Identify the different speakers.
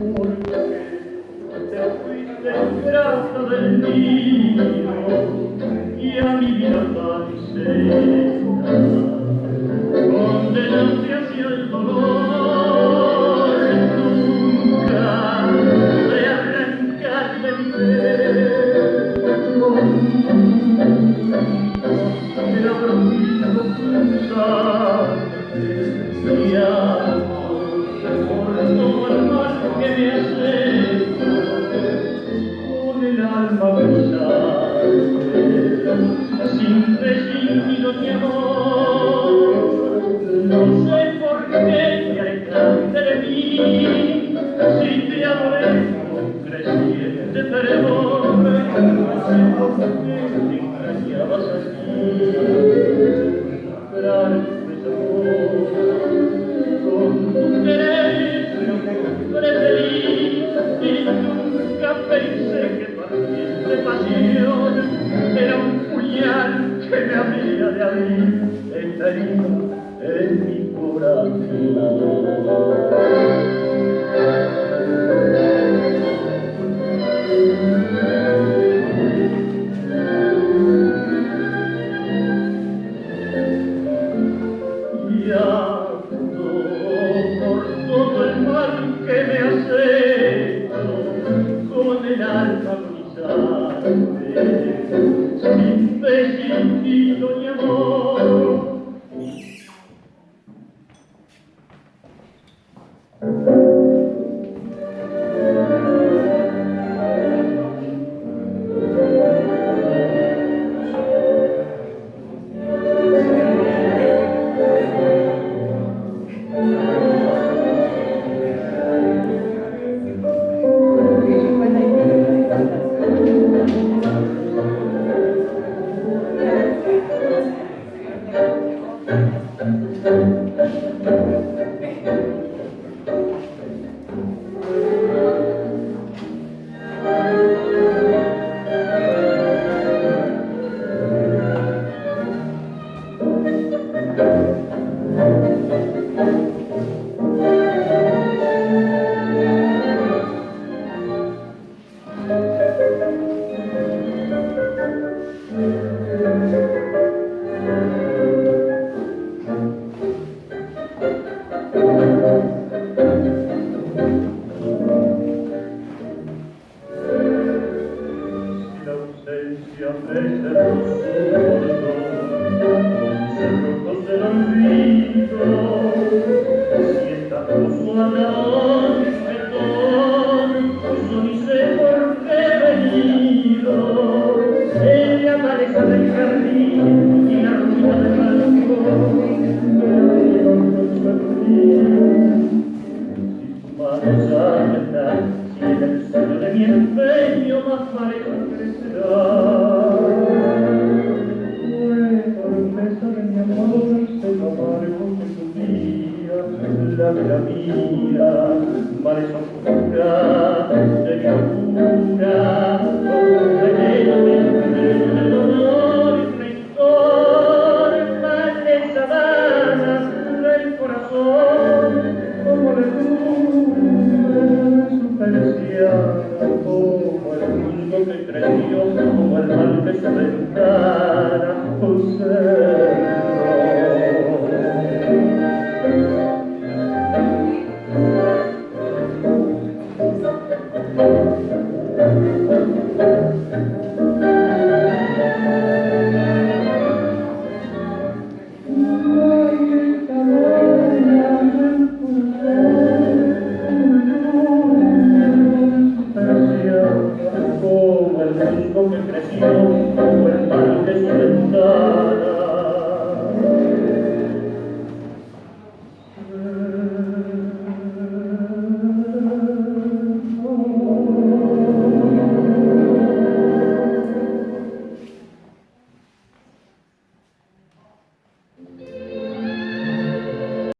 Speaker 1: te fuiste grata del nido y a mi vida tan serena condenaste hacia el dolor nunca de arrancarle mi pecho el abromido pulsante mi amor por todo el mal que me has hecho con el alma brillante sin prescindir mi amor no sé por qué te alejaste de mí si te adoré con creciente fervor no sé por qué te extrañabas así gran desamor con tu querer preferí y nunca pensé que partir de pasión era un puñal que me habría de abrir esta herida en mi corazón. Por todo el mal que me has hecho con el alma agonizante sin prescindir mi amor.